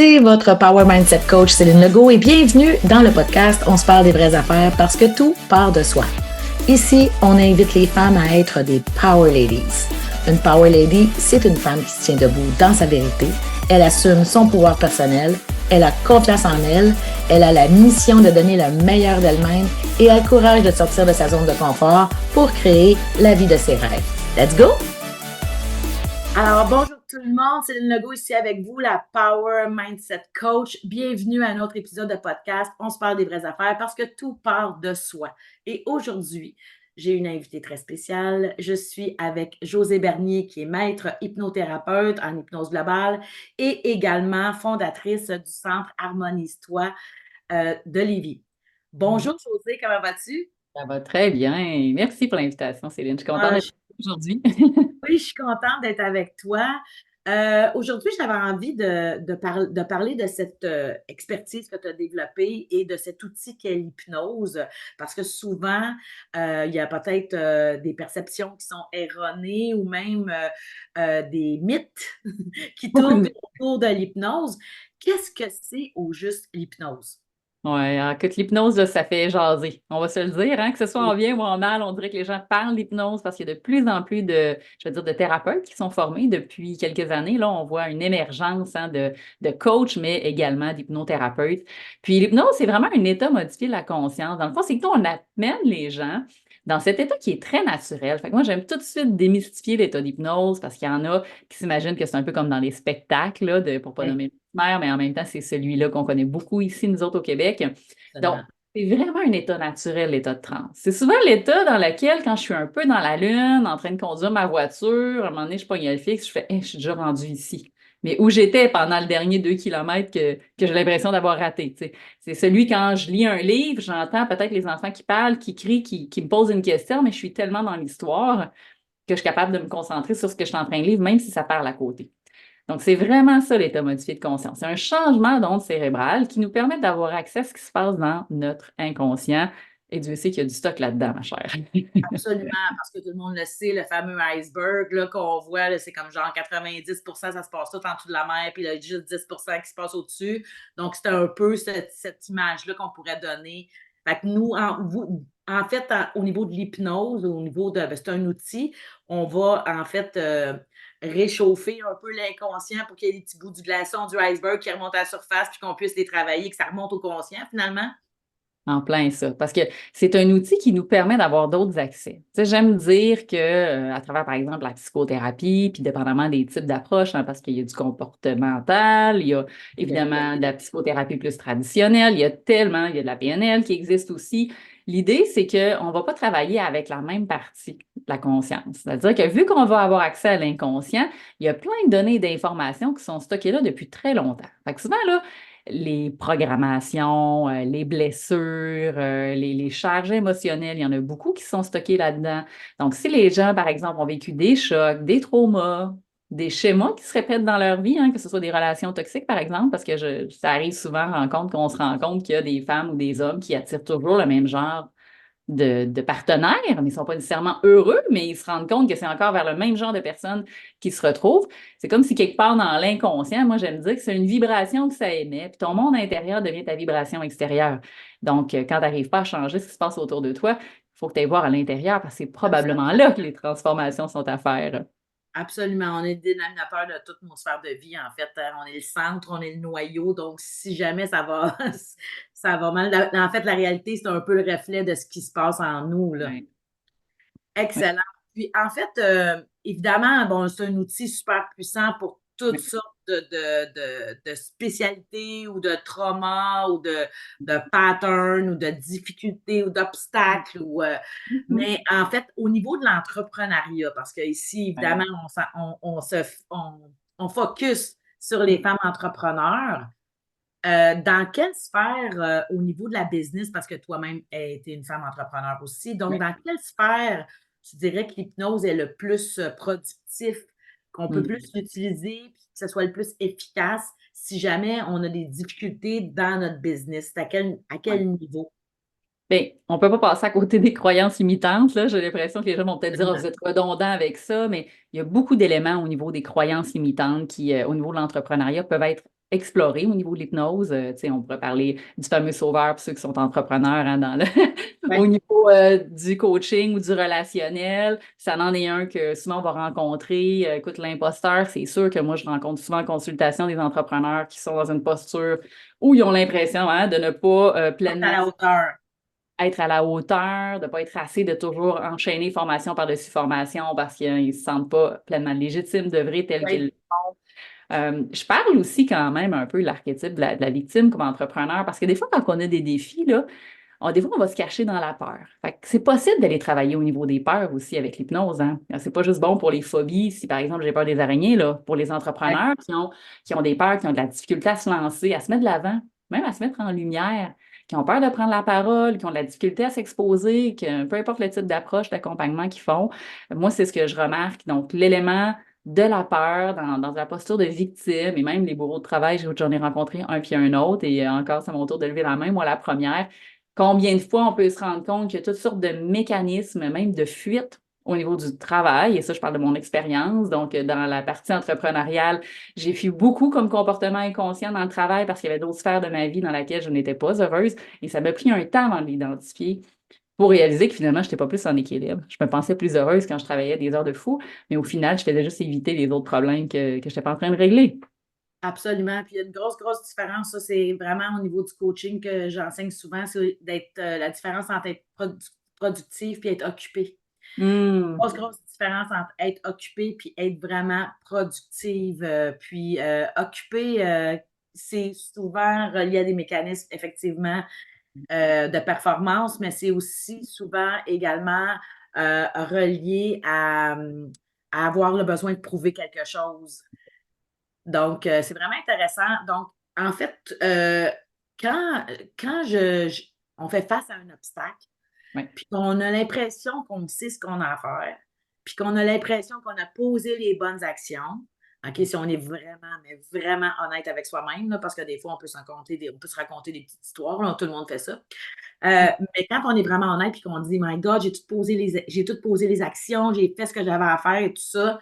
C'est votre Power Mindset Coach Céline Legault et bienvenue dans le podcast On se parle des vraies affaires parce que tout part de soi. Ici, on invite les femmes à être des Power Ladies. Une Power Lady, c'est une femme qui se tient debout dans sa vérité. Elle assume son pouvoir personnel, elle a confiance en elle, elle a la mission de donner le meilleur d'elle-même et a le courage de sortir de sa zone de confort pour créer la vie de ses rêves. Let's go! Alors, bonjour tout le monde, Céline Legault ici avec vous, la Power Mindset Coach. Bienvenue à un autre épisode de podcast. On se parle des vraies affaires parce que tout part de soi. Et aujourd'hui, j'ai une invitée très spéciale. Je suis avec Josée Bernier, qui est maître hypnothérapeute en hypnose globale et également fondatrice du Centre Harmonise-toi de Lévis. Bonjour Josée, comment vas-tu? Ça va très bien. Merci pour l'invitation, Céline. Je suis contente d'être là aujourd'hui. Oui, je suis contente d'être avec toi. Aujourd'hui, j'avais envie de parler de cette expertise que tu as développée et de cet outil qu'est l'hypnose, parce que souvent, il y a peut-être des perceptions qui sont erronées ou même des mythes qui tournent autour de l'hypnose. Qu'est-ce que c'est au juste l'hypnose? Oui, écoute, l'hypnose, là, ça fait jaser. On va se le dire, hein, que ce soit en bien ou en mal, on dirait que les gens parlent d'hypnose parce qu'il y a de plus en plus je veux dire, de thérapeutes qui sont formés depuis quelques années. Là, on voit une émergence de coachs, mais également d'hypnothérapeutes. Puis l'hypnose, c'est vraiment un état modifié de la conscience. Dans le fond, c'est que nous, on amène les gens dans cet état qui est très naturel. Fait que moi, j'aime tout de suite démystifier l'état d'hypnose parce qu'il y en a qui s'imaginent que c'est un peu comme dans les spectacles, là, pour pas nommer mère, mais en même temps, c'est celui-là qu'on connaît beaucoup ici, nous autres, au Québec. Donc, c'est vraiment un état naturel, l'état de transe. C'est souvent l'état dans lequel, quand je suis un peu dans la lune, en train de conduire ma voiture, à un moment donné, je pogne le fixe, je fais hey, je suis déjà rendu ici. Mais où j'étais pendant le dernier 2 kilomètres que j'ai l'impression d'avoir raté. T'sais. C'est celui quand je lis un livre, j'entends peut-être les enfants qui parlent, qui crient, qui me posent une question, mais je suis tellement dans l'histoire que je suis capable de me concentrer sur ce que je suis en train de lire, même si ça parle à côté. Donc, c'est vraiment ça, l'état modifié de conscience. C'est un changement d'onde cérébrale qui nous permet d'avoir accès à ce qui se passe dans notre inconscient. Et Dieu sait qu'il y a du stock là-dedans, ma chère. Absolument, parce que tout le monde le sait, le fameux iceberg là, qu'on voit, là, c'est comme genre 90%, ça se passe tout en dessous de la mer, puis il y a juste 10% qui se passe au-dessus. Donc, c'est un peu cette image-là qu'on pourrait donner. Fait que nous, en fait, au niveau de l'hypnose, au niveau de, c'est un outil, on va en fait réchauffer un peu l'inconscient pour qu'il y ait des petits bouts du glaçon, du iceberg qui remontent à la surface, puis qu'on puisse les travailler, que ça remonte au conscient finalement. En plein ça. Parce que c'est un outil qui nous permet d'avoir d'autres accès. Tu sais, j'aime dire que à travers, par exemple, la psychothérapie, puis dépendamment des types d'approches, hein, parce qu'il y a du comportemental, il y a évidemment de la psychothérapie plus traditionnelle, il y a de la PNL qui existe aussi. L'idée, c'est qu'on ne va pas travailler avec la même partie de la conscience. C'est-à-dire que vu qu'on va avoir accès à l'inconscient, il y a plein de données et d'informations qui sont stockées là depuis très longtemps. Fait que souvent, là, les programmations, les blessures, les charges émotionnelles, il y en a beaucoup qui sont stockées là-dedans. Donc, si les gens, par exemple, ont vécu des chocs, des traumas, des schémas qui se répètent dans leur vie, hein, que ce soit des relations toxiques, par exemple, parce que ça arrive souvent en rencontre qu'on se rend compte qu'il y a des femmes ou des hommes qui attirent toujours le même genre de partenaires, mais ils ne sont pas nécessairement heureux, mais ils se rendent compte que c'est encore vers le même genre de personnes qui se retrouvent. C'est comme si quelque part dans l'inconscient, moi j'aime dire que c'est une vibration que ça émet, puis ton monde intérieur devient ta vibration extérieure. Donc, quand tu n'arrives pas à changer ce qui se passe autour de toi, il faut que tu ailles voir à l'intérieur parce que c'est probablement là que les transformations sont à faire. Absolument, on est le dénominateur de toutes nos sphères de vie, en fait. On est le centre, on est le noyau, donc si jamais ça va ça va mal, en fait, la réalité, c'est un peu le reflet de ce qui se passe en nous, là. Ouais. Ouais. Excellent. Puis en fait, évidemment, bon, c'est un outil super puissant pour toutes sortes de spécialités ou de traumas ou de patterns ou de difficultés ou d'obstacles Mhm. mais en fait, au niveau de l'entrepreneuriat, parce qu'ici, Ouais. évidemment, on focus sur les femmes entrepreneurs. Dans quelle sphère, au niveau de la business, parce que toi-même été une femme entrepreneur aussi, donc Ouais. dans quelle sphère tu dirais que l'hypnose est le plus productif, qu'on peut plus Mhm. l'utiliser, puis que ce soit le plus efficace si jamais on a des difficultés dans notre business? À Ouais. quel niveau? Bien, on ne peut pas passer à côté des croyances limitantes, là. J'ai l'impression que les gens vont peut-être dire, ah, Absolument. vous êtes redondant avec ça, mais il y a beaucoup d'éléments au niveau des croyances limitantes qui, au niveau de l'entrepreneuriat, peuvent être explorer au niveau de l'hypnose. Tu sais, on pourrait parler du fameux sauveur pour ceux qui sont entrepreneurs hein, au Ouais. niveau du coaching ou du relationnel. Ça en est un que souvent on va rencontrer. Écoute, l'imposteur, c'est sûr que moi, je rencontre souvent en consultation des entrepreneurs qui sont dans une posture où ils ont l'impression hein, de ne pas Être à pleinement la hauteur. être à la hauteur, de ne pas être assez, de toujours enchaîner formation par-dessus formation parce qu'ils ne se sentent pas pleinement légitimes d'œuvrer tel qu'ils Oui. le font. Je parle aussi quand même un peu de l'archétype de la victime comme entrepreneur parce que des fois, quand on a des défis, là, des fois, on va se cacher dans la peur. Fait que c'est possible d'aller travailler au niveau des peurs aussi avec l'hypnose, hein. C'est pas juste bon pour les phobies. Si, par exemple, j'ai peur des araignées, là, pour les Ouais. entrepreneurs qui ont des peurs, qui ont de la difficulté à se lancer, à se mettre de l'avant, même à se mettre en lumière, qui ont peur de prendre la parole, qui ont de la difficulté à s'exposer, que peu importe le type d'approche, d'accompagnement qu'ils font, moi, c'est ce que je remarque. Donc, l'élément de la peur dans la posture de victime, et même les bourreaux de travail, j'en ai rencontré un puis un autre, et encore, c'est mon tour de lever la main, moi, la première. Combien de fois on peut se rendre compte qu'il y a toutes sortes de mécanismes, même de fuite au niveau du travail, et ça, je parle de mon expérience. Donc, dans la partie entrepreneuriale, j'ai fui beaucoup comme comportement inconscient dans le travail parce qu'il y avait d'autres sphères de ma vie dans lesquelles je n'étais pas heureuse, et ça m'a pris un temps avant de l'identifier pour réaliser que finalement, je n'étais pas plus en équilibre. Je me pensais plus heureuse quand je travaillais des heures de fou, mais au final, je faisais juste éviter les autres problèmes que je n'étais pas en train de régler. Absolument. Puis il y a une grosse, grosse différence. Ça, c'est vraiment au niveau du coaching que j'enseigne souvent, c'est d'être la différence entre être productif et être occupé. Hmm. Grosse, grosse différence entre être occupé puis être vraiment productive. Puis occupé, c'est souvent relié à des mécanismes, effectivement, de performance, mais c'est aussi souvent également relié à avoir le besoin de prouver quelque chose. Donc, c'est vraiment intéressant. Donc, en fait, quand, quand on fait face à un obstacle, Ouais. puis qu'on a l'impression qu'on sait ce qu'on a à faire, puis qu'on a l'impression qu'on a posé les bonnes actions, OK, si on est vraiment, mais vraiment honnête avec soi-même, là, parce que des fois, on peut se raconter des petites histoires, là, tout le monde fait ça. Mais quand on est vraiment honnête puis qu'on dit, My God, j'ai tout posé les actions, j'ai fait ce que j'avais à faire et tout ça,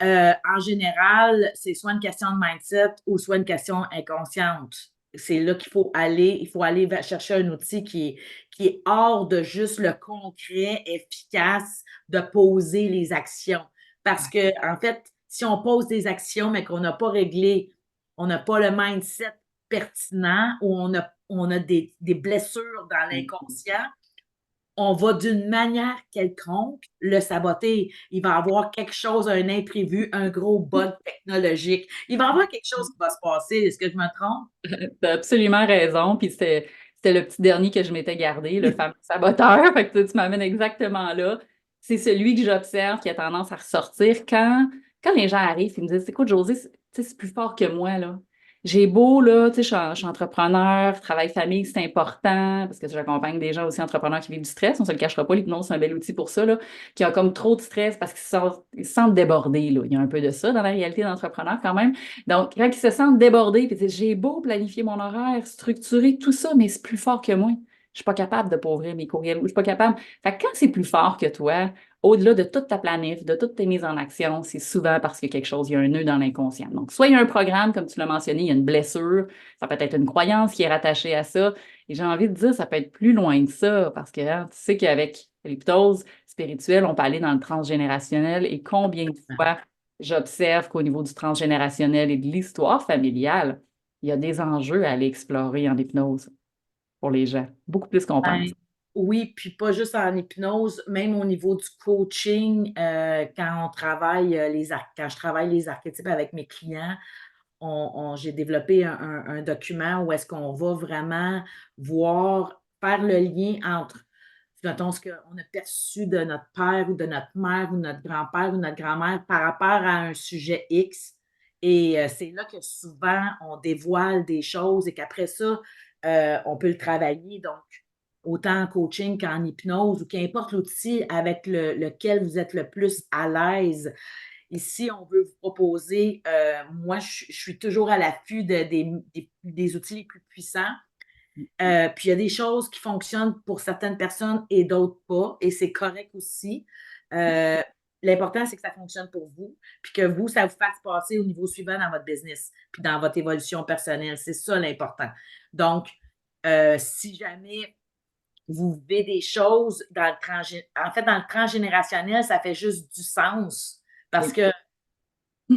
en général, c'est soit une question de mindset ou soit une question inconsciente. C'est là qu'il faut aller. Il faut aller chercher un outil qui est hors de juste le concret, efficace de poser les actions. Parce que, en fait, si on pose des actions, mais qu'on n'a pas réglé, on n'a pas le mindset pertinent ou on a des blessures dans l'inconscient, on va d'une manière quelconque le saboter. Il va y avoir quelque chose, un imprévu, un gros bug technologique. Il va y avoir quelque chose qui va se passer. Est-ce que je me trompe? T'as absolument raison. Puis c'était le petit dernier que je m'étais gardé, le fameux saboteur. Fait que tu m'amènes exactement là. C'est celui que j'observe qui a tendance à ressortir quand les gens arrivent et me disent, écoute, José, c'est plus fort que moi, là. J'ai beau, là, tu sais, je suis entrepreneur, travail-famille, c'est important, parce que j'accompagne des gens aussi entrepreneurs qui vivent du stress, on se le cachera pas, l'hypnose, c'est un bel outil pour ça, là, qui ont comme trop de stress parce qu'ils se sentent débordés, là. Il y a un peu de ça dans la réalité d'entrepreneur quand même. Donc, quand ils se sentent débordés, puis ils disent, j'ai beau planifier mon horaire, structurer tout ça, mais c'est plus fort que moi. Je suis pas capable de pas ouvrir mes courriels ou je suis pas capable. Fait que quand c'est plus fort que toi, au-delà de toute ta planif, de toutes tes mises en action, c'est souvent parce qu'il y a quelque chose, il y a un nœud dans l'inconscient. Donc, soit il y a un programme, comme tu l'as mentionné, il y a une blessure, ça peut être une croyance qui est rattachée à ça. Et j'ai envie de dire, ça peut être plus loin que ça, parce que hein, tu sais qu'avec l'hypnose spirituelle, on peut aller dans le transgénérationnel et combien de fois j'observe qu'au niveau du transgénérationnel et de l'histoire familiale, il y a des enjeux à aller explorer en hypnose pour les gens, beaucoup plus qu'on Ben, pense. oui, puis pas juste en hypnose, même au niveau du coaching, quand on travaille quand je travaille les archétypes avec mes clients, j'ai développé un document où est-ce qu'on va vraiment voir, faire le lien entre, mettons, ce qu'on a perçu de notre père ou de notre mère ou notre grand-père ou notre grand-mère par rapport à un sujet X. Et c'est là que souvent on dévoile des choses et qu'après ça, on peut le travailler. Donc, autant en coaching qu'en hypnose ou qu'importe l'outil avec lequel vous êtes le plus à l'aise. Ici, on veut vous proposer, moi, je suis toujours à l'affût des outils les plus puissants. Puis il y a des choses qui fonctionnent pour certaines personnes et d'autres pas, et c'est correct aussi. L'important, c'est que ça fonctionne pour vous, puis que vous, ça vous fasse passer au niveau suivant dans votre business, puis dans votre évolution personnelle. C'est ça l'important. Donc, si jamais vous vivez des choses dans en fait, dans le transgénérationnel, ça fait juste du sens parce Oui. que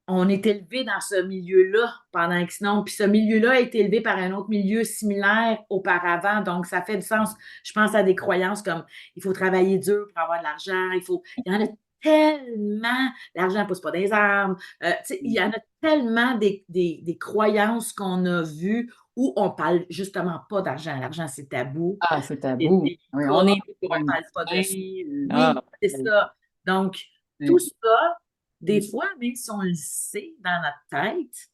on est élevé dans ce milieu-là pendant X nombre, puis ce milieu-là a été élevé par un autre milieu similaire auparavant, donc ça fait du sens. Je pense à des croyances comme il faut travailler dur pour avoir de l'argent, il y en a tellement, l'argent ne pousse pas des arbres, il y en a tellement des croyances qu'on a vues où on ne parle justement pas d'argent. L'argent, c'est tabou, Ah, c'est c'est tabou. Oui, délicat, on est pour on un ne parle pas de ça. bulletin. Ah, Oui, c'est ça. Donc, tout oui. ça, des fois, même si on le sait dans notre tête,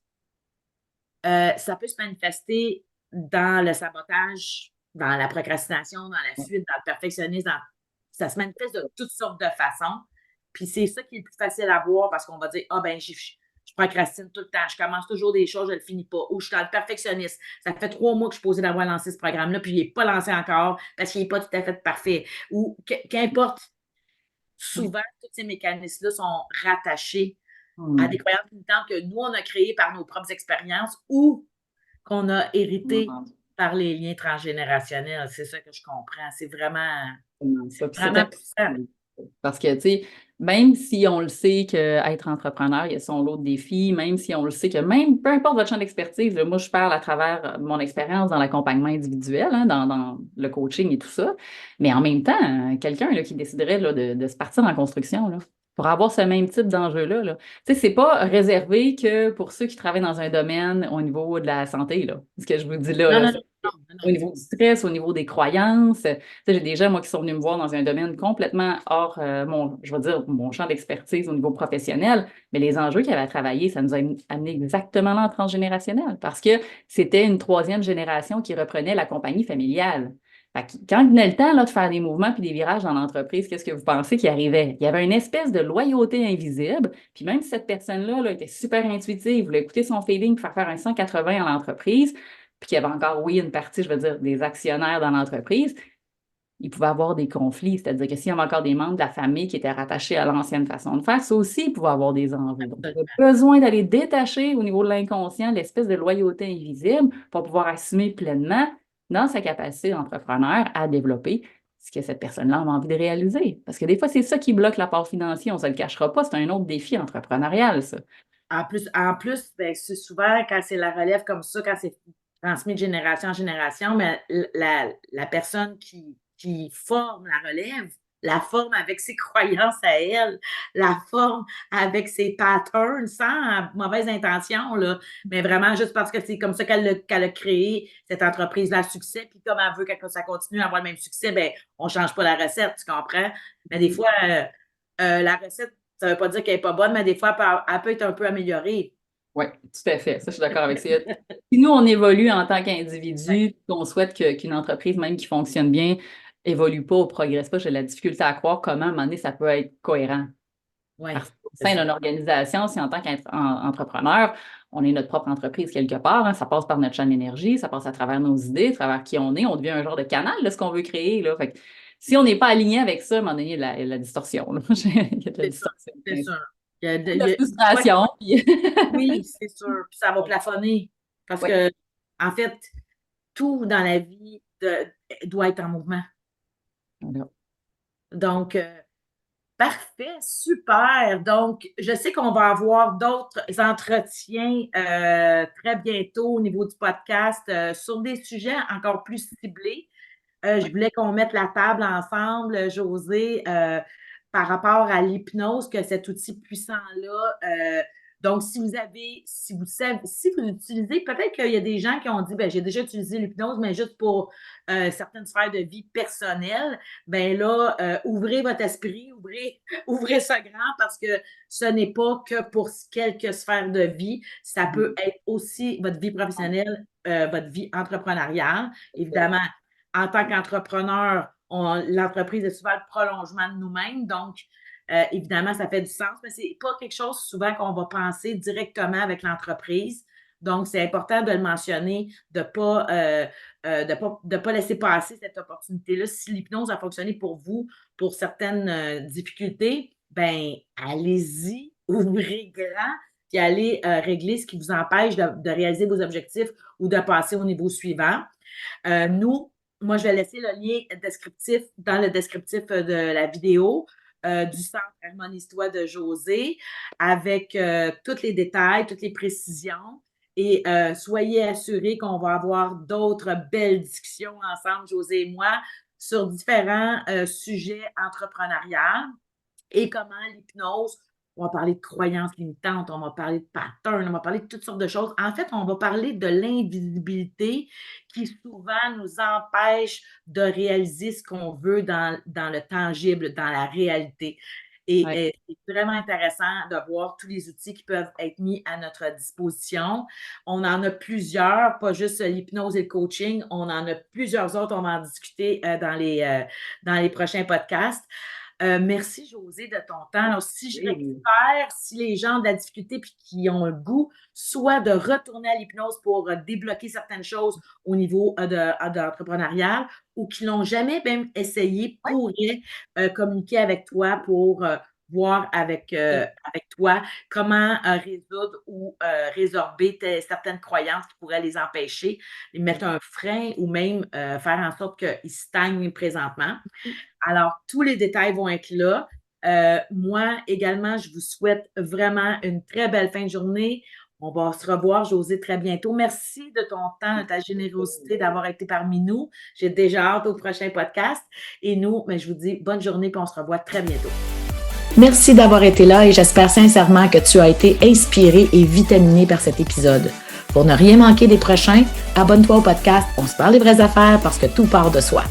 ça peut se manifester dans le sabotage, dans la procrastination, dans la fuite, dans le perfectionnisme. Ça se manifeste de toutes sortes de façons. Puis c'est ça qui est le plus facile à voir parce qu'on va dire, ah ben, je procrastine tout le temps, je commence toujours des choses, je ne le finis pas. Ou je suis dans le perfectionniste. Ça fait 3 mois que je suis posée d'avoir lancé ce programme-là, puis il n'est pas lancé encore parce qu'il n'est pas tout à fait parfait. Ou qu'importe, souvent, tous ces mécanismes-là sont rattachés à des Hmm. croyances limitantes que nous, on a créées par nos propres expériences ou qu'on a hérité par les liens transgénérationnels. C'est ça que je comprends. C'est Ça. Puis c'est vraiment puissant. important. Parce que, tu sais, même si on le sait qu'être entrepreneur, il y a son lot de défis, même si on le sait que même, peu importe votre champ d'expertise, là, moi, je parle à travers mon expérience dans l'accompagnement individuel, hein, dans le coaching et tout ça, mais en même temps, quelqu'un là, qui déciderait là, de se partir en construction, là, pour avoir ce même type d'enjeu-là, là. Tu sais, c'est pas réservé que pour ceux qui travaillent dans un domaine au niveau de la santé, là, ce que je vous dis là, Non, là, non, ça, non, non, non, au non. niveau du stress, au niveau des croyances. Tu sais, j'ai des gens, moi, qui sont venus me voir dans un domaine complètement hors je vais dire, mon champ d'expertise au niveau professionnel, mais les enjeux qu'il y avait à travailler, ça nous a amené exactement là en transgénérationnel parce que c'était une troisième génération qui reprenait la compagnie familiale. Fait que quand venait le temps là, de faire des mouvements puis des virages dans l'entreprise, qu'est-ce que vous pensez qui arrivait? Il y avait une espèce de loyauté invisible, puis même si cette personne-là là, était super intuitive, voulait écouter son feeling, faire un 180 à l'entreprise, puis qu'il y avait encore, oui, une partie, je veux dire, des actionnaires dans l'entreprise, il pouvait avoir des conflits. C'est-à-dire que s'il y avait encore des membres de la famille qui étaient rattachés à l'ancienne façon de faire, ça aussi, il pouvait avoir des enjeux. Donc, il y avait besoin d'aller détacher au niveau de l'inconscient l'espèce de loyauté invisible pour pouvoir assumer pleinement dans sa capacité d'entrepreneur à développer ce que cette personne-là a envie de réaliser. Parce que des fois, c'est ça qui bloque l'apport financier. On ne se le cachera pas. C'est un autre défi entrepreneurial, ça. En plus, ben, c'est souvent quand c'est la relève comme ça, quand c'est transmis de génération en génération, mais la personne qui forme la relève, la forme avec ses croyances à elle, la forme avec ses patterns, sans mauvaise intention, là, mais vraiment juste parce que c'est comme ça qu'elle a créé cette entreprise-là à succès, puis comme elle veut que ça continue à avoir le même succès, ben, on ne change pas la recette, tu comprends? Mais des fois, la recette, ça ne veut pas dire qu'elle n'est pas bonne, mais des fois, elle peut être un peu améliorée. Oui, tout à fait. Ça, je suis d'accord avec ça. Si nous, on évolue en tant qu'individu, qu'on souhaite qu'une entreprise, même qui fonctionne bien, évolue pas ou progresse pas, j'ai de la difficulté à croire comment, à un moment donné, ça peut être cohérent. Oui, Parce qu'au c'est sein ça. d'une organisation, si en tant qu'entrepreneur, on est notre propre entreprise quelque part, hein, ça passe par notre champ d'énergie, ça passe à travers nos idées, à travers qui on devient un genre de canal de ce qu'on veut créer, là. Fait que si on n'est pas aligné avec ça, à un moment donné, il y a de la distorsion, là. Il y a de la C'est sûr. distorsion. C'est sûr. De la Ouais, frustration. Puis... oui, c'est sûr. Puis ça va plafonner. Parce Oui. que, en fait, tout dans la vie doit être en mouvement. Voilà. Donc, parfait, super. Donc, je sais qu'on va avoir d'autres entretiens très bientôt au niveau du podcast sur des sujets encore plus ciblés. Je voulais qu'on mette la table ensemble, José, par rapport à l'hypnose, que cet outil puissant-là. Donc, si vous utilisez, peut-être qu'il y a des gens qui ont dit, ben, j'ai déjà utilisé l'hypnose, mais juste pour certaines sphères de vie personnelle, ben là, ouvrez votre esprit, ouvrez ça grand parce que ce n'est pas que pour quelques sphères de vie, ça peut être aussi votre vie professionnelle, votre vie entrepreneuriale. Évidemment, en tant qu'entrepreneur, l'entreprise est souvent le prolongement de nous-mêmes. Donc, évidemment, ça fait du sens, mais ce n'est pas quelque chose souvent qu'on va penser directement avec l'entreprise. Donc, c'est important de le mentionner, de pas laisser passer cette opportunité-là. Si l'hypnose a fonctionné pour vous, pour certaines difficultés, ben allez-y, ouvrez grand, puis allez régler ce qui vous empêche de réaliser vos objectifs ou de passer au niveau suivant. Moi, je vais laisser le lien descriptif dans le descriptif de la vidéo du Centre Harmonise-toi de Josée avec tous les détails, toutes les précisions. Et soyez assurés qu'on va avoir d'autres belles discussions ensemble, Josée et moi, sur différents sujets entrepreneuriaux et comment l'hypnose, on va parler de croyances limitantes, on va parler de patterns, on va parler de toutes sortes de choses. En fait, on va parler de l'invisibilité qui souvent nous empêche de réaliser ce qu'on veut dans le tangible, dans la réalité. Et c'est vraiment intéressant de voir tous les outils qui peuvent être mis à notre disposition. On en a plusieurs, pas juste l'hypnose et le coaching, on en a plusieurs autres, on va en discuter dans les prochains podcasts. Merci, Josée, de ton temps. Alors, si je récupère, si les gens ont de la difficulté puis qui ont le goût, soit de retourner à l'hypnose pour débloquer certaines choses au niveau d'entrepreneurial ou qui l'ont jamais même essayé, pourraient communiquer avec toi pour voir avec toi comment résoudre ou résorber certaines croyances qui pourraient les empêcher, les mettre un frein ou même faire en sorte qu'ils stagnent présentement. Alors, tous les détails vont être là. Moi, également, je vous souhaite vraiment une très belle fin de journée. On va se revoir, Josée, très bientôt. Merci de ton temps, de ta générosité, d'avoir été parmi nous. J'ai déjà hâte au prochain podcast. Et nous, je vous dis bonne journée, puis on se revoit très bientôt. Merci d'avoir été là et j'espère sincèrement que tu as été inspiré et vitaminé par cet épisode. Pour ne rien manquer des prochains, abonne-toi au podcast On se parle des vraies affaires parce que tout part de soi.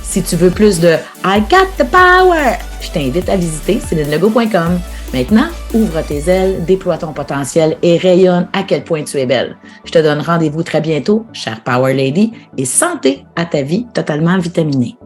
Si tu veux plus de I got the power, je t'invite à visiter CélineLegault.com. Maintenant, ouvre tes ailes, déploie ton potentiel et rayonne à quel point tu es belle. Je te donne rendez-vous très bientôt, chère Power Lady, et santé à ta vie totalement vitaminée.